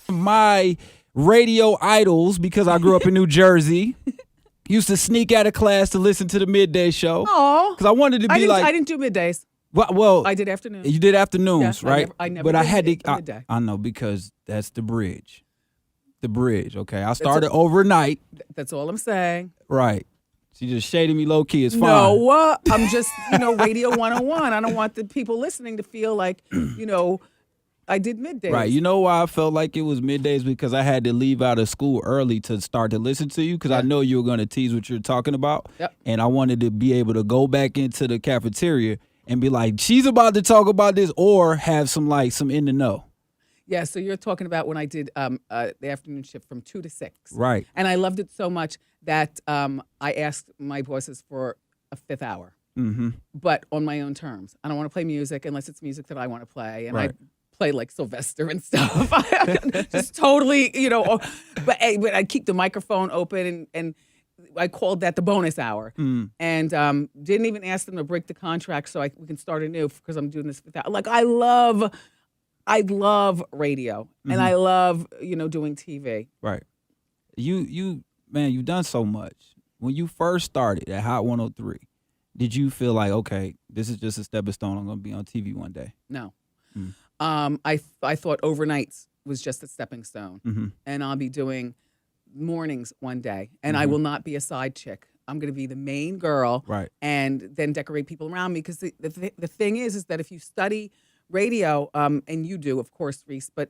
My radio idols, because I grew up in New Jersey, used to sneak out of class to listen to the midday show. Oh, Because I wanted to be I didn't do middays. well, I did afternoons. you did afternoons, Yeah, right? I never but I did had to. midday. I know, because that's the bridge. The bridge, okay? I started overnight. That's all I'm saying. Right. She just shaded me low key. It's fine. No, I'm just, Radio 101. I don't want the people listening to feel like, I did middays. Right. You know why I felt like it was middays? Because I had to leave out of school early to start to listen to you, because I know you were going to tease what you're talking about. Yep. And I wanted to be able to go back into the cafeteria and be like, she's about to talk about this, or have some in the know. Yeah, so you're talking about when I did the afternoon shift from 2 to 6. Right. And I loved it so much that I asked my bosses for a 5th hour, but on my own terms. I don't want to play music unless it's music that I want to play. And I play like Sylvester and stuff. Just totally, but I keep the microphone open, and I called that the bonus hour. And didn't even ask them to break the contract so we can start anew, because I'm doing this without. Like, I love radio, and I love, doing TV. Right. Man, you've done so much. When you first started at Hot 103, did you feel like, okay, this is just a stepping stone, I'm going to be on TV one day? No. I thought overnights was just a stepping stone, and I'll be doing mornings one day, and I will not be a side chick. I'm going to be the main girl, right? And then decorate people around me, because the thing is that if you study radio, and you do, of course, Reese, but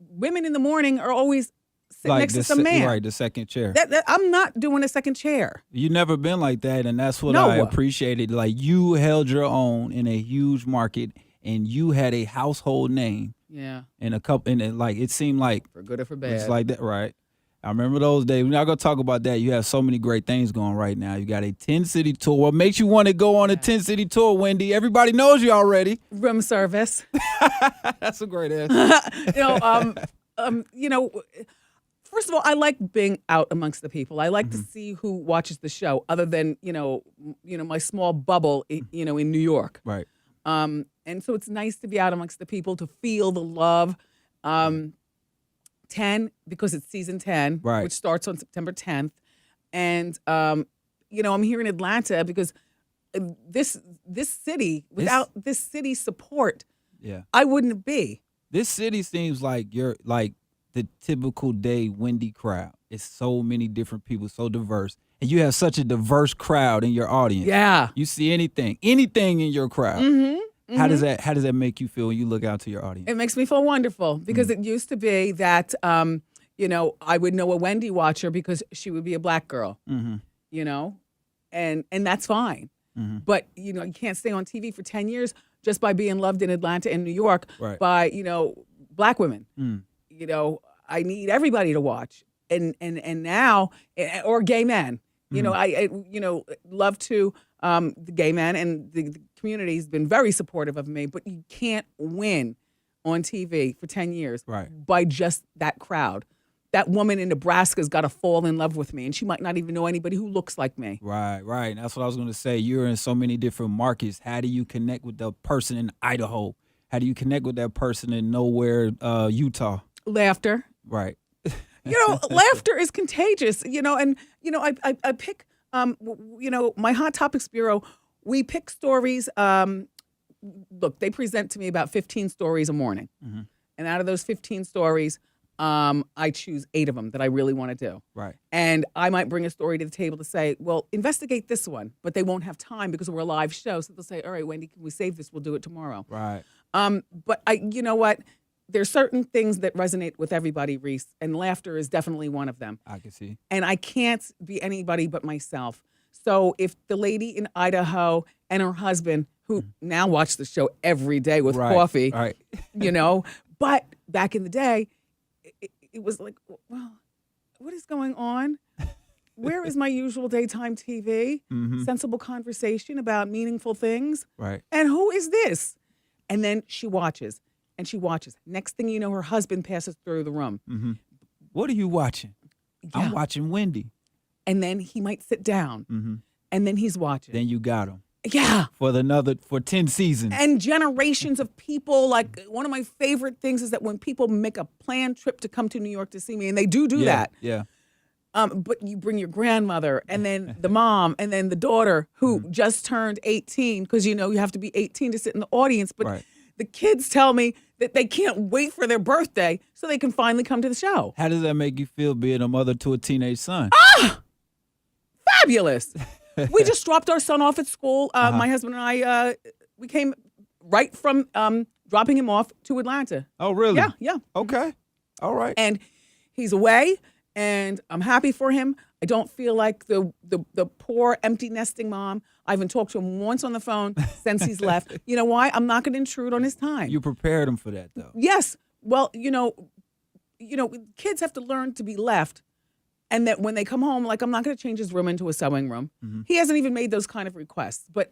women in the morning are always sitting next to some man. Right, the second chair. I'm not doing a second chair. You never been like that, and that's what I appreciated. Like, you held your own in a huge market, and you had a household name. Yeah. And it seemed like, for good or for bad, it's like that, right? I remember those days. We're not going to talk about that. You have so many great things going right now. You got a 10-city tour. What makes you want to go on a 10-city tour, Wendy? Everybody knows you already. Room service. That's a great answer. First of all, I like being out amongst the people. I like to see who watches the show, other than, my small bubble, in New York. Right. And so it's nice to be out amongst the people, to feel the love. 10, because it's season 10, right, which starts on September 10th. And, I'm here in Atlanta because this city, without this city's support, I wouldn't be. This city seems like you're like the typical day Wendy crowd. It's so many different people, so diverse. And you have such a diverse crowd in your audience. Yeah. You see anything in your crowd. Mm-hmm. How does that make you feel when you look out to your audience? It makes me feel wonderful, because it used to be that, I would know a Wendy watcher because she would be a black girl, and that's fine. But, you can't stay on TV for 10 years just by being loved in Atlanta and New York by, black women. I need everybody to watch. And now, or gay men. I love to, the gay men, and the community has been very supportive of me, but you can't win on TV for 10 years by just that crowd. That woman in Nebraska's got to fall in love with me, and she might not even know anybody who looks like me. Right. And that's what I was going to say. You're in so many different markets. How do you connect with the person in Idaho? How do you connect with that person in nowhere, Utah? Laughter. Right. Laughter is contagious, and, I pick, my Hot Topics Bureau, we pick stories. Look, they present to me about 15 stories a morning. And out of those 15 stories, I choose 8 of them that I really want to do. Right. And I might bring a story to the table to say, well, investigate this one, but they won't have time because we're a live show. So they'll say, all right, Wendy, can we save this? We'll do it tomorrow. Right. But you know what? There's certain things that resonate with everybody, Reese, and laughter is definitely one of them. I can see. And I can't be anybody but myself. So if the lady in Idaho and her husband, who now watch the show every day with coffee, but back in the day, it was like, well, what is going on? Where is my usual daytime TV? Sensible conversation about meaningful things? Right. And who is this? And then she watches. And she watches. Next thing you know, her husband passes through the room. What are you watching? Yeah. I'm watching Wendy. And then he might sit down. And then he's watching. Then you got him. Yeah. For 10 seasons. And generations of people. Like, one of my favorite things is that when people make a planned trip to come to New York to see me, and they do that. Yeah. But you bring your grandmother and then the mom and then the daughter who just turned 18, because, you have to be 18 to sit in the audience. But the kids tell me that they can't wait for their birthday so they can finally come to the show. How does that make you feel being a mother to a teenage son? Fabulous. We just dropped our son off at school. My husband and I, we came right from dropping him off to Atlanta. Oh, really? Yeah. Okay. All right. And he's away, and I'm happy for him. I don't feel like the poor empty nesting mom. I haven't talked to him once on the phone since he's left. You know why? I'm not going to intrude on his time. You prepared him for that, though. Yes. Well, kids have to learn to be left. And that when they come home, like, I'm not going to change his room into a sewing room. Mm-hmm. He hasn't even made those kind of requests. But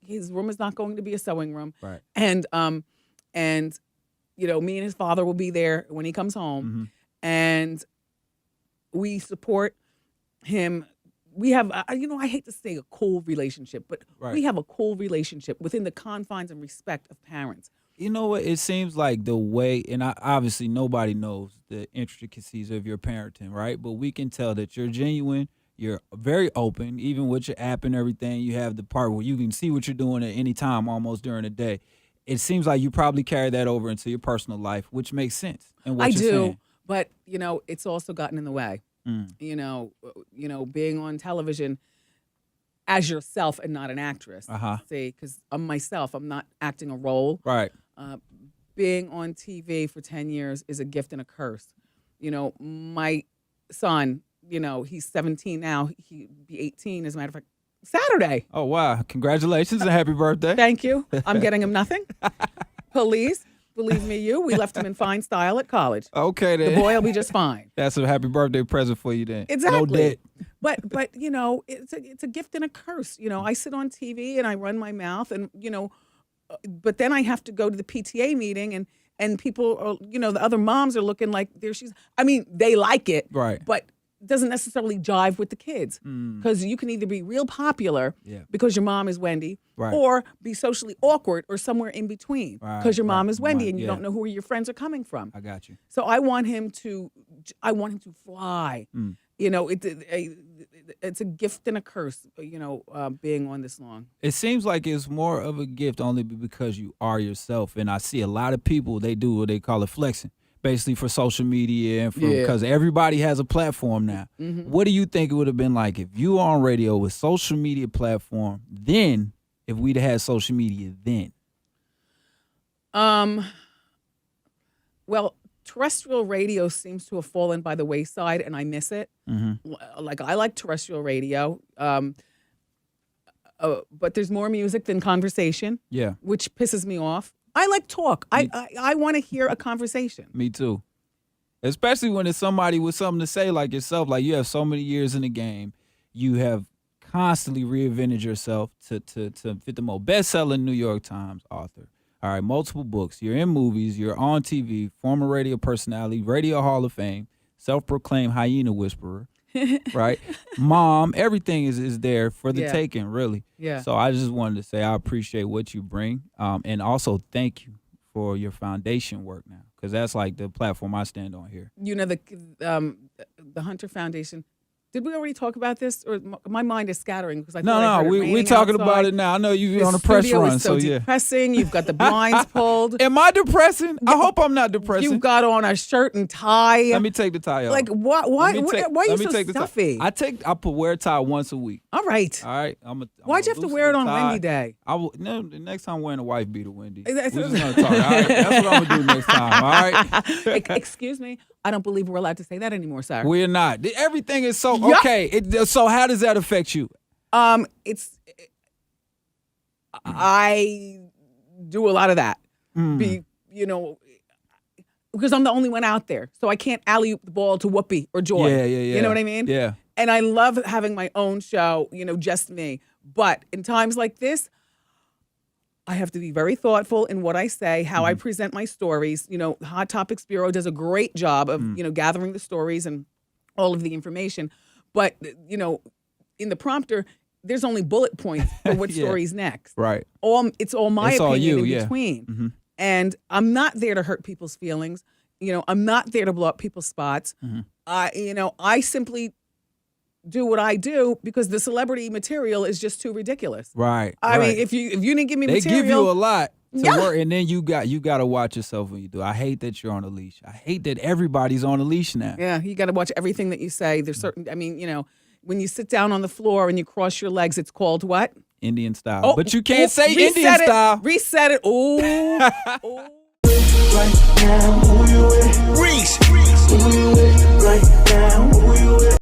his room is not going to be a sewing room. Right. And me and his father will be there when he comes home. Mm-hmm. And we support him. We have, I hate to say a cool relationship, but we have a cool relationship within the confines and respect of parents. You know what? It seems like the way, and obviously nobody knows the intricacies of your parenting, right? But we can tell that you're genuine. You're very open, even with your app and everything. You have the part where you can see what you're doing at any time, almost during the day. It seems like you probably carry that over into your personal life, which makes sense. And what I you're do, saying. but it's also gotten in the way. Being on television as yourself and not an actress. See, because I'm myself. I'm not acting a role. Right. Being on TV for 10 years is a gift and a curse. My son, he's 17 now. He'll be 18, as a matter of fact, Saturday. Oh, wow. Congratulations and happy birthday. Thank you. I'm getting him nothing. Police, believe me, we left him in fine style at college. Okay, then. The boy will be just fine. That's a happy birthday present for you then. Exactly. No debt. But it's a gift and a curse. I sit on TV and I run my mouth and, but then I have to go to the PTA meeting and people are, the other moms are looking like they like it. Right. But it doesn't necessarily jive with the kids. Because you can either be real popular because your mom is Wendy or be socially awkward or somewhere in between because your mom is Wendy and you don't know who your friends are coming from. I got you. So I want him to fly. It's a gift and a curse, being on this long. It seems like it's more of a gift only because you are yourself. And I see a lot of people, they do what they call it flexing, basically for social media and because everybody has a platform now. Mm-hmm. What do you think it would have been like if you were on radio with social media platform then, if we'd had social media then? Well, terrestrial radio seems to have fallen by the wayside, and I miss it. Mm-hmm. Like, I like terrestrial radio, but there's more music than conversation. Yeah, which pisses me off. I like talk. I want to hear a conversation. Me too, especially when it's somebody with something to say, like yourself. Like, you have so many years in the game, you have constantly reinvented yourself to fit the mold. Best-selling New York Times author. All right, multiple books. You're in movies. You're on TV. Former radio personality, Radio Hall of Fame, self-proclaimed hyena whisperer, right? Mom, everything is there for the taking, really. Yeah. So I just wanted to say I appreciate what you bring, and also thank you for your foundation work now, because that's like the platform I stand on here. The Hunter Foundation. Did we already talk about this? Or my mind is scattering because we're talking about it now. I know you're on a press run, so yeah. Depressing. You've got the blinds pulled. Am I depressing? I hope I'm not depressing. You've got on a shirt and tie. Let me take the tie off. Like, why are you so stuffy? I wear a tie once a week. All right. Why'd you have to wear it on Wendy Day? The next time I'm wearing a wife beater, Wendy. We're just gonna talk. All right, that's what I'm gonna do next time. All right. Excuse me. I don't believe we're allowed to say that anymore, sir. We're not. Everything is so okay. So how does that affect you? I do a lot of that. Because I'm the only one out there, so I can't alley-oop the ball to Whoopi or Joy. Yeah. You know what I mean? Yeah. And I love having my own show. Just me. But in times like this, I have to be very thoughtful in what I say, how I present my stories. Hot Topics Bureau does a great job of, gathering the stories and all of the information. But, in the prompter, there's only bullet points for what story's next. Right. It's all my It's all opinion you, in yeah. between. Mm-hmm. And I'm not there to hurt people's feelings. I'm not there to blow up people's spots. Mm-hmm. I simply do what I do because the celebrity material is just too ridiculous. Right. I mean, if you didn't give me they material, give you a lot to Yeah. work, and then you got to watch yourself when you do. I hate that you're on a leash. I hate that everybody's on a leash now. Yeah, you got to watch everything that you say. There's certain. I mean, when you sit down on the floor and you cross your legs, it's called what? Indian style. But you can't say Indian style. Reset it. Ooh. Ooh. Right now, who you with? Reese. Who you with? Right now, who you with?